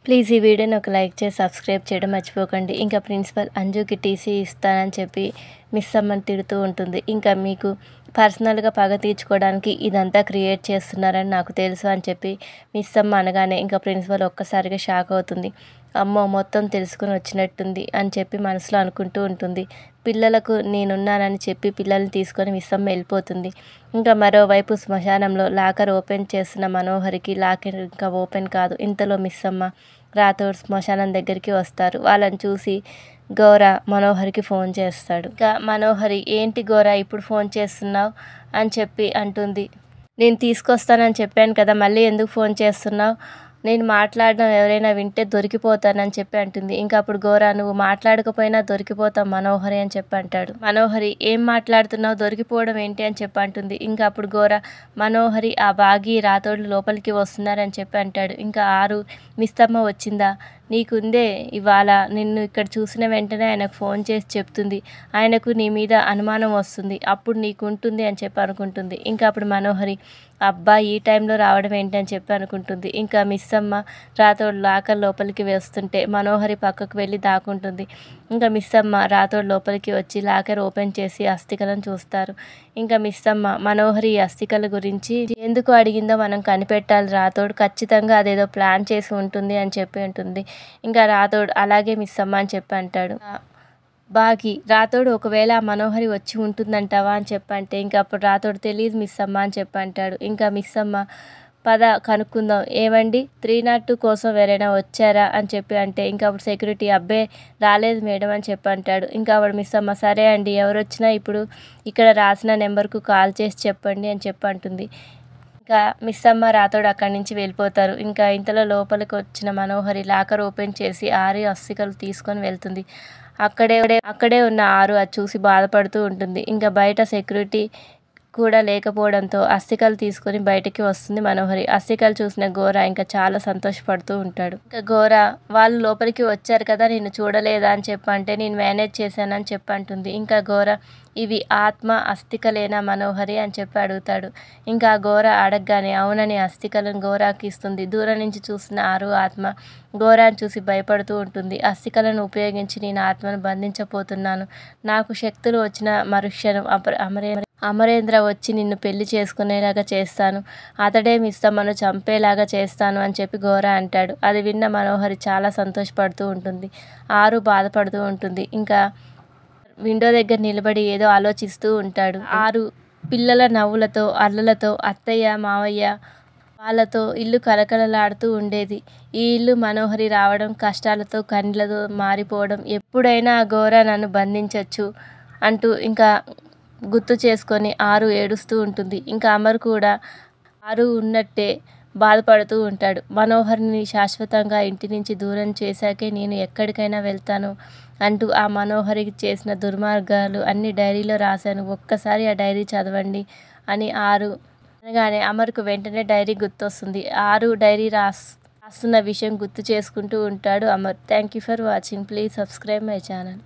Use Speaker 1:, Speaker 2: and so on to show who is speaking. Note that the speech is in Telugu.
Speaker 1: ప్లీజ్ ఈ వీడియోని ఒక లైక్ చేసి సబ్స్క్రైబ్ చేయడం మర్చిపోకండి. ఇంకా ప్రిన్సిపల్ అంజుకి టీసీ ఇస్తానని చెప్పి మిస్ అమ్మని తిడుతూ ఉంటుంది. ఇంకా మీకు పర్సనల్గా పగ తీర్చుకోవడానికి ఇదంతా క్రియేట్ చేస్తున్నారని నాకు తెలుసు అని చెప్పి మిస్ అమ్మ అనగానే ఇంకా ప్రిన్సిపల్ ఒక్కసారిగా షాక్ అవుతుంది. అమ్మో, మొత్తం తెలుసుకుని వచ్చినట్టుంది అని చెప్పి మనసులో అనుకుంటూ ఉంటుంది. పిల్లలకు నేనున్నానని చెప్పి పిల్లల్ని తీసుకొని మిస్ అమ్మ వెళ్ళిపోతుంది. ఇంకా మరోవైపు శ్మశానంలో లాకర్ ఓపెన్ చేస్తున్న మనోహరికి లాకర్ ఇంకా ఓపెన్ కాదు. ఇంతలో మిస్ అమ్మ రాథోడ్ శ్మశానం దగ్గరికి వస్తారు. వాళ్ళని చూసి గౌర మనోహరికి ఫోన్ చేస్తాడు. ఇంకా మనోహరి, ఏంటి గౌర ఇప్పుడు ఫోన్ చేస్తున్నావు అని చెప్పి అంటుంది. నేను తీసుకొస్తానని చెప్పాను కదా, మళ్ళీ ఎందుకు ఫోన్ చేస్తున్నావు? నేను మాట్లాడడం ఎవరైనా వింటే దొరికిపోతానని చెప్పి అంటుంది. ఇంకా అప్పుడు గౌర, నువ్వు మాట్లాడకపోయినా దొరికిపోతావు మనోహరి అని చెప్పి అంటాడు. మనోహరి, ఏం మాట్లాడుతున్నావు, దొరికిపోవడం ఏంటి అని చెప్పి అంటుంది. ఇంకా అప్పుడు గౌర, మనోహరి ఆ బాగి రాథోడ్లు లోపలికి వస్తున్నారని చెప్పి అంటాడు. ఇంకా ఆరు, మిస్తమ్మ వచ్చిందా? నీకుందే ఇవాళ, నిన్ను ఇక్కడ చూసిన వెంటనే ఆయనకు ఫోన్ చేసి చెప్తుంది. ఆయనకు నీ మీద అనుమానం వస్తుంది, అప్పుడు నీకుంటుంది అని చెప్పి అనుకుంటుంది. ఇంకా అప్పుడు మనోహరి, అబ్బా ఈ టైంలో రావడం ఏంటి అని చెప్పి అనుకుంటుంది. ఇంకా మిస్ అమ్మ రాథోడ్ లాకర్ లోపలికి వేస్తుంటే మనోహరి పక్కకు వెళ్ళి దాక్కుంటుంది. ఇంకా మిస్ అమ్మ రాథోడ్ లోపలికి వచ్చి లాకర్ ఓపెన్ చేసి అస్థికలను చూస్తారు. ఇంకా మిస్ అమ్మ మనోహరి ఈ అస్థికల గురించి ఎందుకు అడిగిందో మనం కనిపెట్టాలి రాథోడ్, ఖచ్చితంగా అదేదో ప్లాన్ చేసి ఉంటుంది అని చెప్పి ఉంటుంది. ఇంకా రాథోడ్, అలాగే మిస్ అమ్మ అని చెప్పి అంటాడు. బాగి, రాథోడ్ ఒకవేళ మనోహరి వచ్చి ఉంటుందంటావా అని చెప్పంటే ఇంకా అప్పుడు రాథోడ్, తెలియదు మిస్ అమ్మ అని చెప్పి అంటాడు. ఇంకా మిస్ అమ్మ, పద కనుక్కుందాం, ఏమండి 302 కోసం ఎవరైనా వచ్చారా అని చెప్పి అంటే ఇంకా అప్పుడు సెక్యూరిటీ, అబ్బే రాలేదు మేడం అని చెప్పి అంటాడు. ఇంకా అప్పుడు మిస్ అమ్మ, సరే అండి, ఎవరు వచ్చినా ఇప్పుడు ఇక్కడ రాసిన నెంబర్కు కాల్ చేసి చెప్పండి అని చెప్పి అంటుంది. ఇంకా మిస్ అమ్మ రాథోడ్ అక్కడి నుంచి వెళ్ళిపోతారు. ఇంకా ఇంతలో లోపలికి వచ్చిన మనోహరి లాకర్ ఓపెన్ చేసి ఆరు అస్థికలు తీసుకొని వెళ్తుంది. అక్కడే ఉన్న ఆరు అది చూసి బాధపడుతూ ఉంటుంది. ఇంకా బయట సెక్యూరిటీ కూడా లేకపోవడంతో అస్థికలు తీసుకొని బయటికి వస్తుంది మనోహరి. అస్థికలు చూసిన గోర ఇంకా చాలా సంతోషపడుతూ ఉంటాడు. ఇంకా గోర, వాళ్ళు లోపలికి వచ్చారు కదా, నిన్ను చూడలేదా అని చెప్పంటే నేను మేనేజ్ చేశానని చెప్పంటుంది. ఇంకా గోర, ఇవి ఆత్మ అస్థికలేనా మనోహరి అని చెప్పి అడుగుతాడు. ఇంకా గోర అడగగానే అవునని అస్థికలను గోరాకి ఇస్తుంది. దూరం నుంచి చూసిన ఆరు ఆత్మ గోరాను చూసి భయపడుతూ ఉంటుంది. అస్థికలను ఉపయోగించి నేను ఆత్మను బంధించబోతున్నాను. నాకు శక్తులు వచ్చిన మరుక్షణం అమరేంద్ర వచ్చి నిన్ను పెళ్లి చేసుకునేలాగా చేస్తాను, అతడే మిస్తమ్మను చంపేలాగా చేస్తాను అని చెప్పి గోర అంటాడు. అది విన్న మనోహరి చాలా సంతోషపడుతూ ఉంటుంది. ఆరు బాధపడుతూ ఉంటుంది. ఇంకా విండో దగ్గర నిలబడి ఏదో ఆలోచిస్తూ ఉంటాడు. ఆరు పిల్లల నవ్వులతో అల్లలతో అత్తయ్య మావయ్య వాళ్ళతో ఇల్లు కలకలలాడుతూ ఉండేది. ఈ ఇల్లు మనోహరి రావడం, కష్టాలతో కన్నీళ్లతో మారిపోవడం, ఎప్పుడైనా గోర నన్ను బంధించవచ్చు అంటూ ఇంకా గుర్తు చేసుకొని ఆరు ఏడుస్తూ ఉంటుంది. ఇంకా అమర్ కూడా ఆరు ఉన్నట్టే బాధపడుతూ ఉంటాడు. మనోహర్ని శాశ్వతంగా ఇంటి నుంచి దూరం చేశాకే నేను ఎక్కడికైనా వెళ్తాను అంటూ ఆ మనోహరికి చేసిన దుర్మార్గాలు అన్ని డైరీలో రాశాను, ఒక్కసారి ఆ డైరీ చదవండి అని ఆరు అనగానే అమర్కు వెంటనే డైరీ గుర్తొస్తుంది. ఆరు డైరీ రాస్తున్న విషయం గుర్తు చేసుకుంటూ ఉంటాడు Amar. Thank you for watching. Please subscribe my channel.